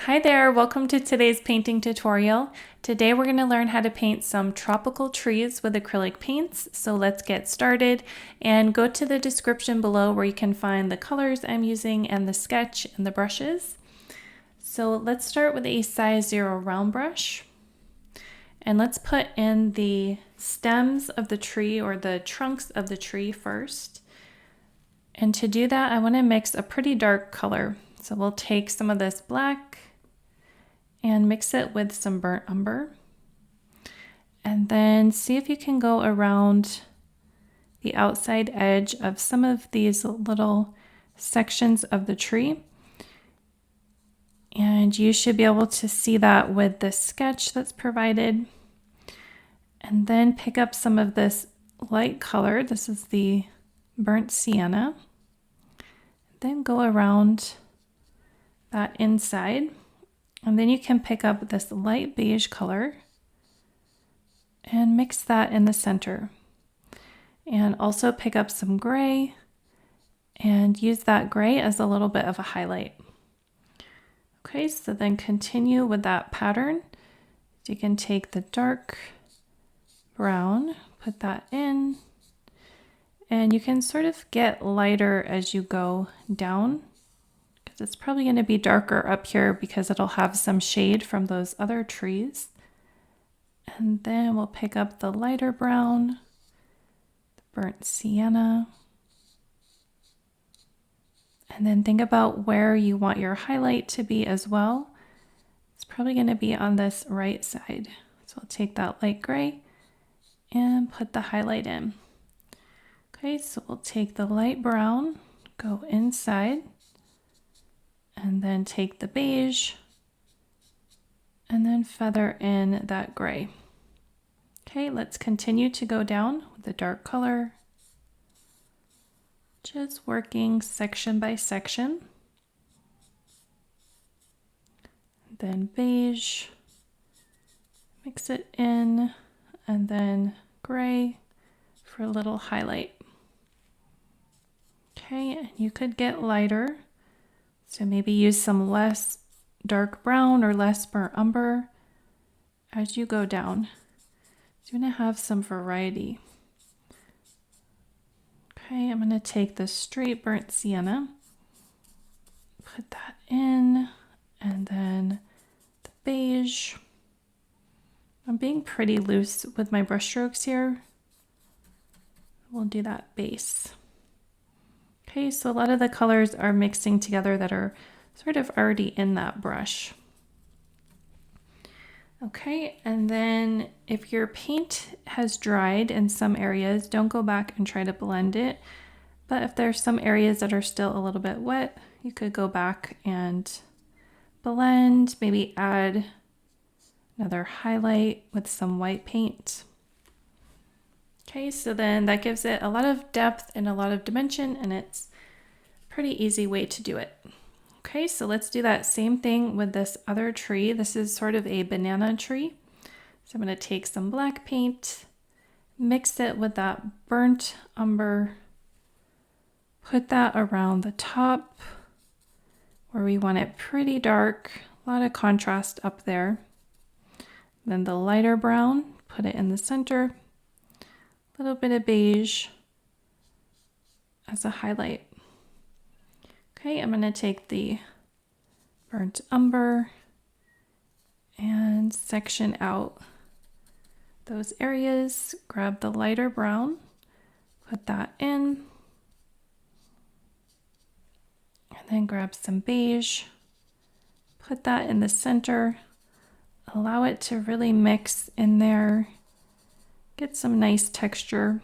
Hi there, welcome to today's painting tutorial. Today we're going to learn how to paint some tropical trees with acrylic paints. So let's get started and go to the description below where you can find the colors I'm using and the sketch and the brushes. So let's start with a size 0 round brush. And let's put in the stems of the tree or the trunks of the tree first. And to do that, I want to mix a pretty dark color. So we'll take some of this black and mix it with some burnt umber. And then see if you can go around the outside edge of some of these little sections of the tree. And you should be able to see that with the sketch that's provided. And then pick up some of this light color. This is the Burt Sienna. Then go around that inside. And then you can pick up this light beige color and mix that in the center. And also pick up some gray and use that gray as a little bit of a highlight. Okay, so then continue with that pattern. You can take the dark brown, put that in, and you can sort of get lighter as you go down. It's probably going to be darker up here because it'll have some shade from those other trees. And then we'll pick up the lighter brown, the burnt sienna. And then think about where you want your highlight to be as well. It's probably going to be on this right side. So I'll take that light gray and put the highlight in. Okay, so we'll take the light brown, go inside. And then take the beige and then feather in that gray. Okay, let's continue to go down with the dark color. Just working section by section. Then beige, mix it in, and then gray for a little highlight. Okay, and you could get lighter. So maybe use some less dark brown or less burnt umber as you go down. So you're going to have some variety. Okay, I'm going to take the straight burnt sienna, put that in, and then the beige. I'm being pretty loose with my brush strokes here. We'll do that base. Okay, so a lot of the colors are mixing together that are sort of already in that brush. Okay, and then if your paint has dried in some areas, don't go back and try to blend it. But if there's some areas that are still a little bit wet, you could go back and blend, maybe add another highlight with some white paint. Okay, so then that gives it a lot of depth and a lot of dimension, and it's a pretty easy way to do it. Okay, so let's do that same thing with this other tree. This is sort of a banana tree. So I'm going to take some black paint, mix it with that burnt umber, put that around the top where we want it pretty dark, a lot of contrast up there. Then the lighter brown, put it in the center. Little bit of beige as a highlight. Okay, I'm going to take the burnt umber and section out those areas. Grab the lighter brown, put that in, and then grab some beige, put that in the center. Allow it to really mix in there. Get some nice texture.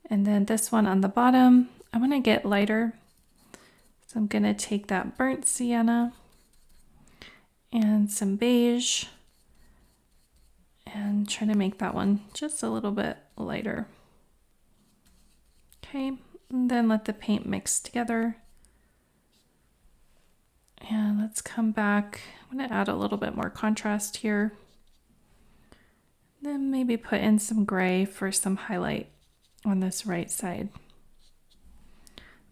And then this one on the bottom, I want to get lighter. So I'm going to take that burnt sienna and some beige and try to make that one just a little bit lighter. Okay, and then let the paint mix together. And let's come back. I'm going to add a little bit more contrast here. Then maybe put in some gray for some highlight on this right side.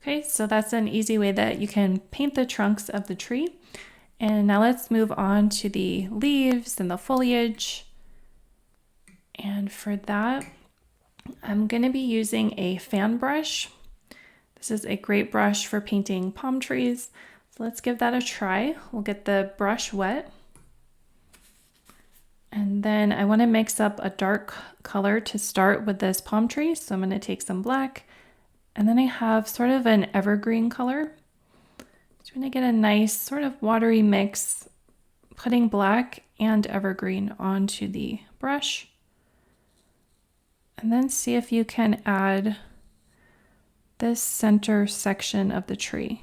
Okay, so that's an easy way that you can paint the trunks of the tree. And now let's move on to the leaves and the foliage. And for that, I'm going to be using a fan brush. This is a great brush for painting palm trees. So let's give that a try. We'll get the brush wet. And then I want to mix up a dark color to start with this palm tree. So I'm going to take some black. And then I have sort of an evergreen color. So I'm going to get a nice sort of watery mix, putting black and evergreen onto the brush. And then see if you can add this center section of the tree.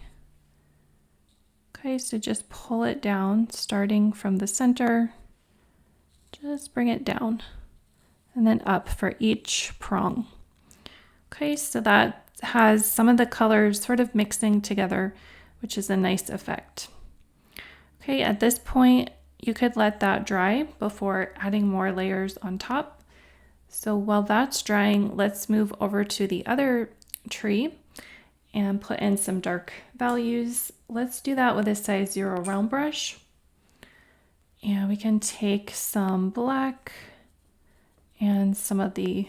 Okay, so just pull it down, starting from the center. Just bring it down and then up for each prong. Okay, so that has some of the colors sort of mixing together, which is a nice effect. Okay, at this point, you could let that dry before adding more layers on top. So while that's drying, let's move over to the other tree and put in some dark values. Let's do that with a size 0 round brush. And we can take some black and some of the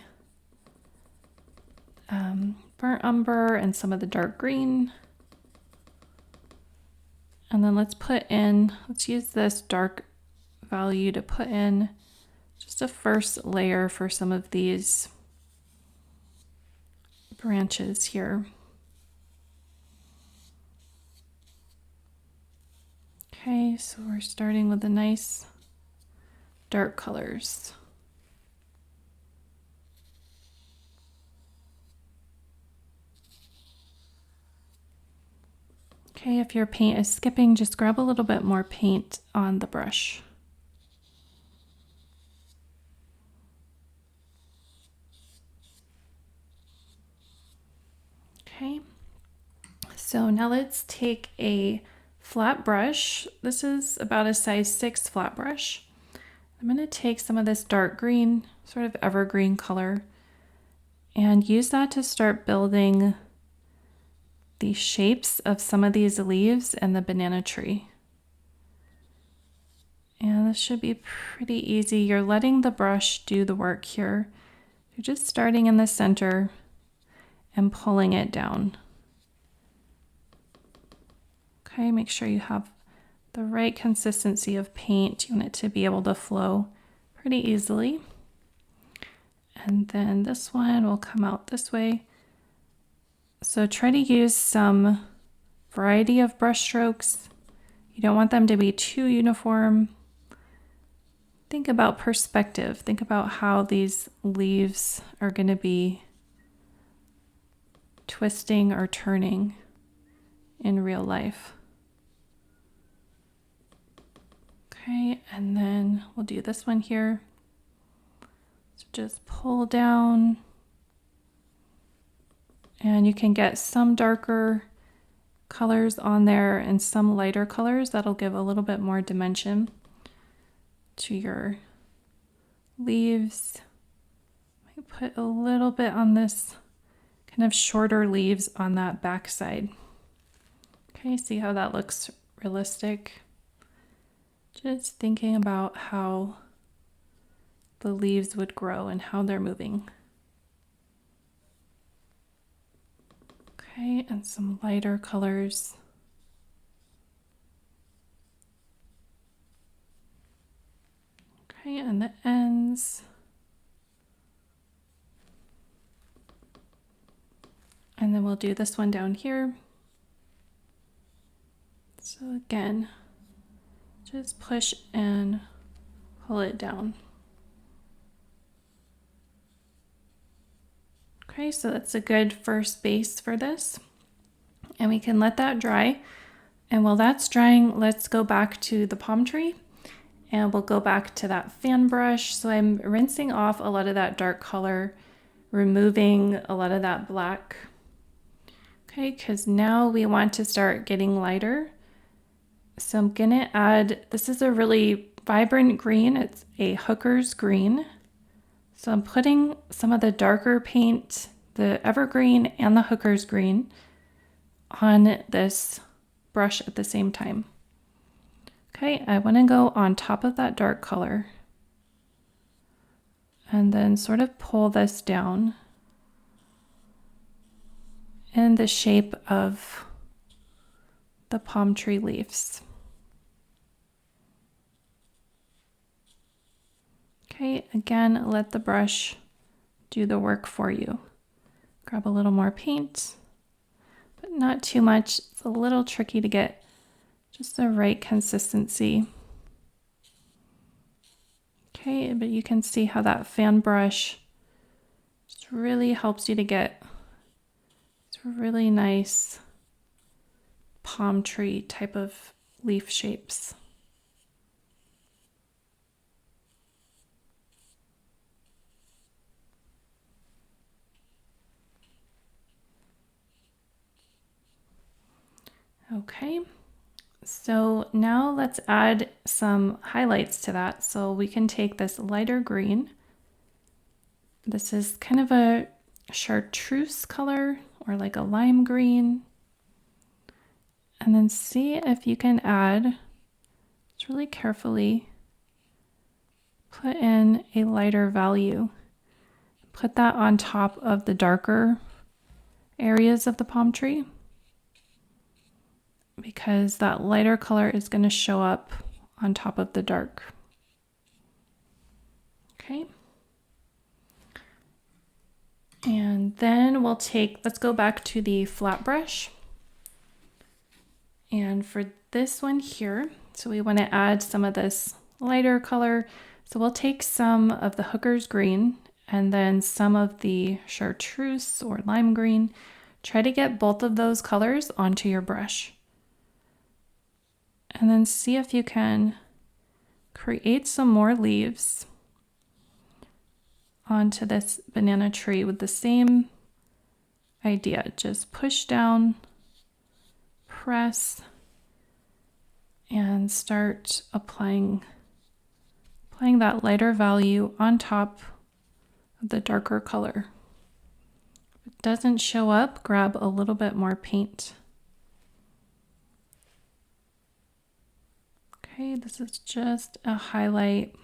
burnt umber and some of the dark green. And then let's use this dark value to put in just a first layer for some of these branches here. Okay, so we're starting with the nice dark colors. Okay, if your paint is skipping, just grab a little bit more paint on the brush. Okay, so now let's take a flat brush. This is about a size 6 flat brush. I'm going to take some of this dark green, sort of evergreen color, and use that to start building the shapes of some of these leaves and the banana tree. And this should be pretty easy. You're letting the brush do the work here. You're just starting in the center and pulling it down. Okay, make sure you have the right consistency of paint. You want it to be able to flow pretty easily. And then this one will come out this way. So try to use some variety of brush strokes. You don't want them to be too uniform. Think about perspective. Think about how these leaves are going to be twisting or turning in real life. Okay, and then we'll do this one here. So just pull down, and you can get some darker colors on there and some lighter colors. That'll give a little bit more dimension to your leaves. I put a little bit on this kind of shorter leaves on that back side. Okay, see how that looks realistic? Just thinking about how the leaves would grow and how they're moving. Okay, and some lighter colors. Okay, and the ends. And then we'll do this one down here. So again, just push and pull it down. Okay, so that's a good first base for this. And we can let that dry. And while that's drying, let's go back to the palm tree and we'll go back to that fan brush. So I'm rinsing off a lot of that dark color, removing a lot of that black. Okay, because now we want to start getting lighter. So I'm gonna add, this is a really vibrant green. It's a hooker's green. So I'm putting some of the darker paint, the evergreen and the hooker's green, on this brush at the same time. Okay, I want to go on top of that dark color and then sort of pull this down in the shape of the palm tree leaves. Okay, again, let the brush do the work for you. Grab a little more paint, but not too much. It's a little tricky to get just the right consistency. Okay, but you can see how that fan brush just really helps you to get this really nice palm tree type of leaf shapes. Okay, so now let's add some highlights to that. So we can take this lighter green. This is kind of a chartreuse color or like a lime green. And then see if you can add, just really carefully, put in a lighter value. Put that on top of the darker areas of the palm tree, because that lighter color is going to show up on top of the dark. Okay. And then let's go back to the flat brush. And for this one here, so we want to add some of this lighter color. So we'll take some of the hooker's green and then some of the chartreuse or lime green. Try to get both of those colors onto your brush. And then see if you can create some more leaves onto this banana tree with the same idea. Just push down, press, and start applying that lighter value on top of the darker color. If it doesn't show up, grab a little bit more paint. Okay, this is just a highlight.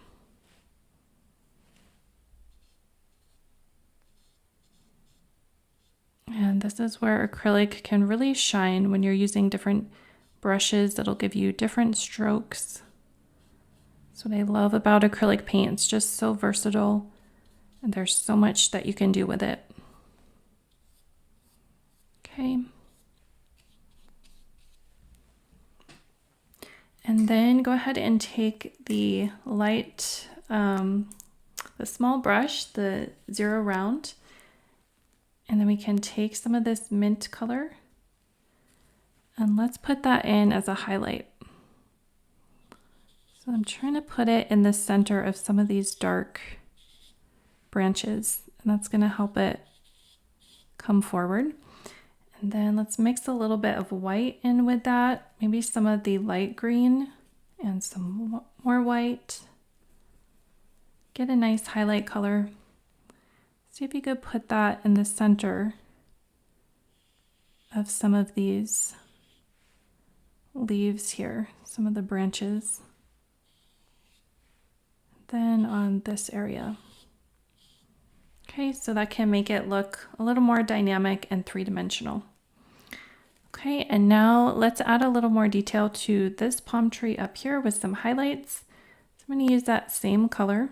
And this is where acrylic can really shine when you're using different brushes that'll give you different strokes. That's what I love about acrylic paint. It's just so versatile and there's so much that you can do with it. Okay. And then go ahead and take the light, the small brush, the 0 round, and then we can take some of this mint color and let's put that in as a highlight. So I'm trying to put it in the center of some of these dark branches, and that's going to help it come forward. And then let's mix a little bit of white in with that, maybe some of the light green and some more white. Get a nice highlight color. See if you could put that in the center of some of these leaves here, some of the branches. Then on this area. Okay, so that can make it look a little more dynamic and three-dimensional. Okay, and now let's add a little more detail to this palm tree up here with some highlights. So I'm going to use that same color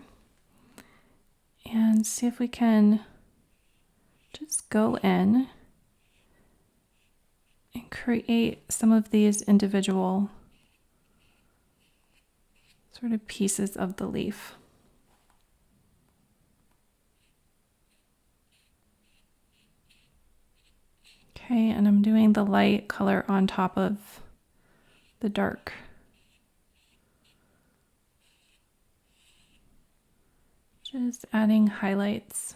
and see if we can just go in and create some of these individual sort of pieces of the leaf. Okay, and I'm doing the light color on top of the dark. Just adding highlights.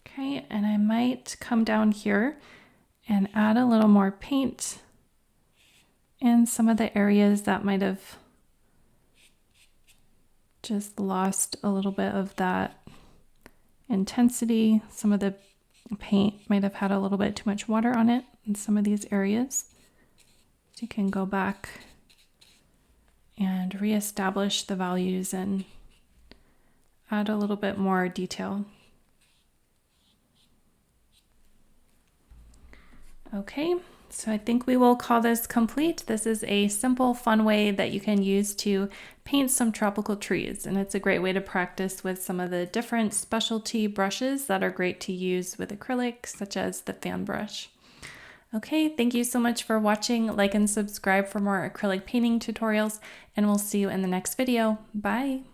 Okay, and I might come down here and add a little more paint in some of the areas that might have just lost a little bit of that intensity. Some of the paint might have had a little bit too much water on it. in some of these areas. So you can go back and reestablish the values and add a little bit more detail. Okay, so I think we will call this complete. This is a simple, fun way that you can use to paint some tropical trees, and it's a great way to practice with some of the different specialty brushes that are great to use with acrylic, such as the fan brush. Okay, thank you so much for watching. Like and subscribe for more acrylic painting tutorials, and we'll see you in the next video. Bye!